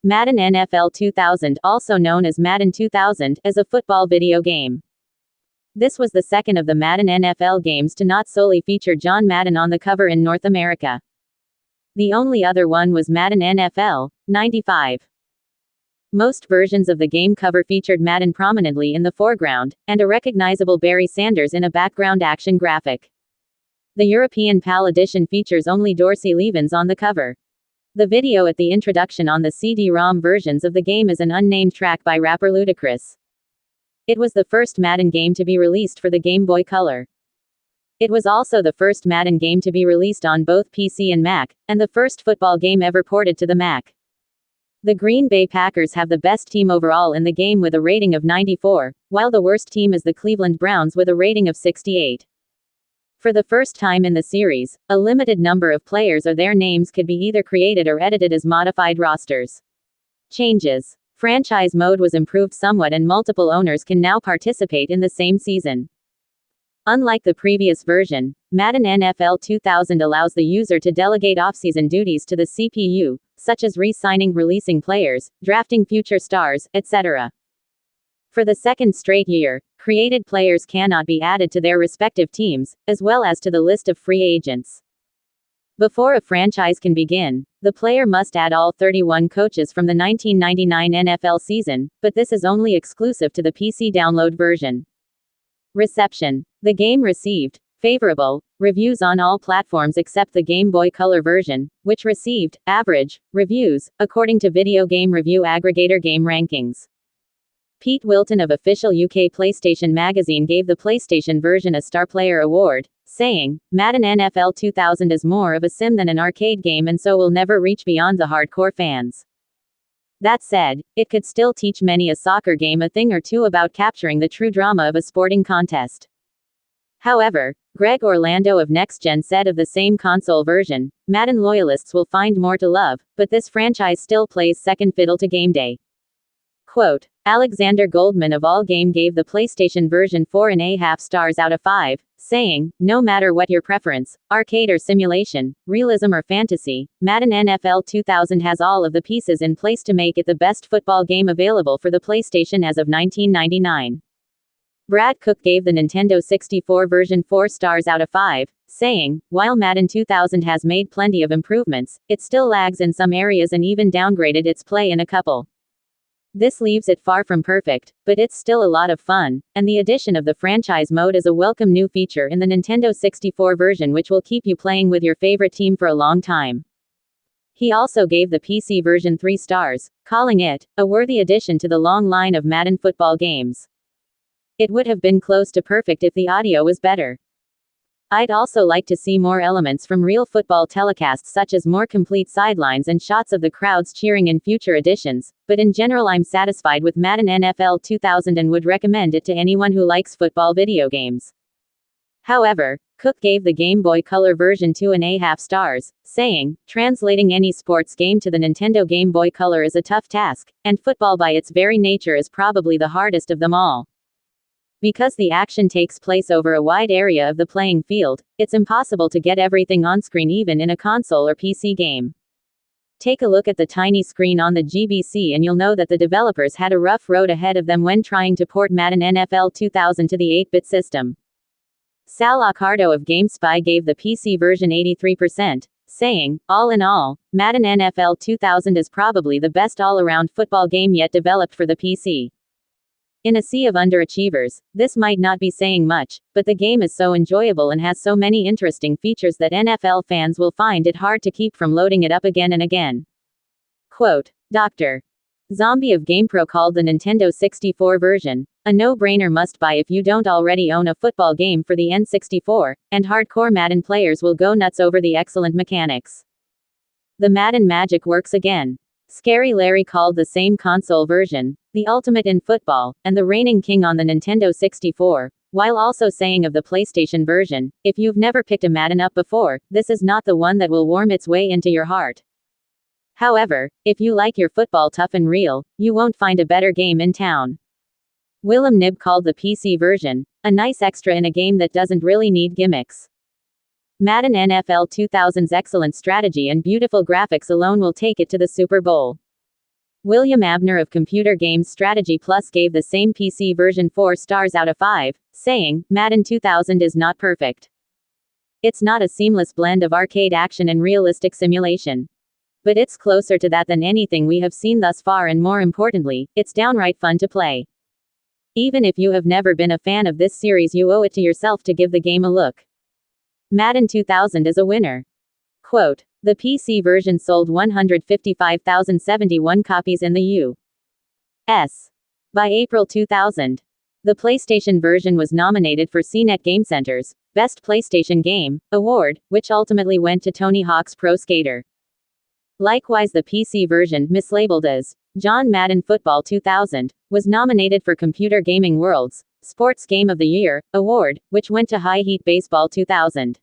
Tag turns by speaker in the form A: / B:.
A: Madden NFL 2000, also known as Madden 2000, is a football video game. This was the second of the Madden NFL games to not solely feature John Madden on the cover in North America. The only other one was Madden NFL 95. Most versions of the game cover featured Madden prominently in the foreground, and a recognizable Barry Sanders in a background action graphic. The European PAL edition features only Dorsey Levens on the cover. The video at the introduction on the CD-ROM versions of the game is an unnamed track by rapper Ludacris. It was the first Madden game to be released for the Game Boy Color. It was also the first Madden game to be released on both PC and Mac, and the first football game ever ported to the Mac. The Green Bay Packers have the best team overall in the game with a rating of 94, while the worst team is the Cleveland Browns with a rating of 68. For the first time in the series, a limited number of players or their names could be either created or edited as modified rosters. Changes. Franchise mode was improved somewhat and multiple owners can now participate in the same season. Unlike the previous version, Madden NFL 2000 allows the user to delegate off-season duties to the CPU, such as re-signing, releasing players, drafting future stars, etc. For the second straight year, created players cannot be added to their respective teams, as well as to the list of free agents. Before a franchise can begin, the player must add all 31 coaches from the 1999 NFL season, but this is only exclusive to the PC download version. Reception. The game received favorable reviews on all platforms except the Game Boy Color version, which received average reviews, according to video game review aggregator Game Rankings. Pete Wilton of official UK PlayStation magazine gave the PlayStation version a Star Player award, saying, "Madden NFL 2000 is more of a sim than an arcade game and so will never reach beyond the hardcore fans. That said, it could still teach many a soccer game a thing or two about capturing the true drama of a sporting contest." However, Greg Orlando of Next Gen said of the same console version, "Madden loyalists will find more to love, but this franchise still plays second fiddle to game day." Quote, Alexander Goldman of All Game gave the PlayStation version 4.5 stars out of 5, saying, "No matter what your preference, arcade or simulation, realism or fantasy, Madden NFL 2000 has all of the pieces in place to make it the best football game available for the PlayStation as of 1999. Brad Cook gave the Nintendo 64 version 4 stars out of 5, saying, "While Madden 2000 has made plenty of improvements, it still lags in some areas and even downgraded its play in a couple. This leaves it far from perfect, but it's still a lot of fun, and the addition of the franchise mode is a welcome new feature in the Nintendo 64 version which will keep you playing with your favorite team for a long time." He also gave the PC version 3 stars, calling it a worthy addition to the long line of Madden football games. "It would have been close to perfect if the audio was better. I'd also like to see more elements from real football telecasts such as more complete sidelines and shots of the crowds cheering in future editions, but in general I'm satisfied with Madden NFL 2000 and would recommend it to anyone who likes football video games." However, Cook gave the Game Boy Color version 2.5 stars, saying, "Translating any sports game to the Nintendo Game Boy Color is a tough task, and football by its very nature is probably the hardest of them all. Because the action takes place over a wide area of the playing field, it's impossible to get everything on screen even in a console or PC game. Take a look at the tiny screen on the GBC and you'll know that the developers had a rough road ahead of them when trying to port Madden NFL 2000 to the 8-bit system." Sal Accardo of GameSpy gave the PC version 83%, saying, "All in all, Madden NFL 2000 is probably the best all-around football game yet developed for the PC. In a sea of underachievers, this might not be saying much, but the game is so enjoyable and has so many interesting features that NFL fans will find it hard to keep from loading it up again and again." Quote, Dr. Zombie of GamePro called the Nintendo 64 version a no-brainer must-buy if you don't already own a football game for the N64, and hardcore Madden players will go nuts over the excellent mechanics. "The Madden magic works again." Scary Larry called the same console version the ultimate in football, and the reigning king on the Nintendo 64, while also saying of the PlayStation version, "If you've never picked a Madden up before, this is not the one that will worm its way into your heart. However, if you like your football tough and real, you won't find a better game in town." Willem Nib called the PC version a nice extra in a game that doesn't really need gimmicks. Madden NFL 2000's excellent strategy and beautiful graphics alone will take it to the Super Bowl. William Abner of Computer Games Strategy Plus gave the same PC version 4 stars out of 5, saying, Madden 2000 is not perfect. It's not a seamless blend of arcade action and realistic simulation. But it's closer to that than anything we have seen thus far, and more importantly, it's downright fun to play. Even if you have never been a fan of this series, you owe it to yourself to give the game a look. Madden 2000 is a winner. Quote, the PC version sold 155,071 copies in the U.S. by April 2000. The PlayStation version was nominated for CNET Game Center's Best PlayStation Game award, which ultimately went to Tony Hawk's Pro Skater. Likewise, the PC version, mislabeled as John Madden Football 2000, was nominated for Computer Gaming World's Sports Game of the Year award, which went to High Heat Baseball 2000.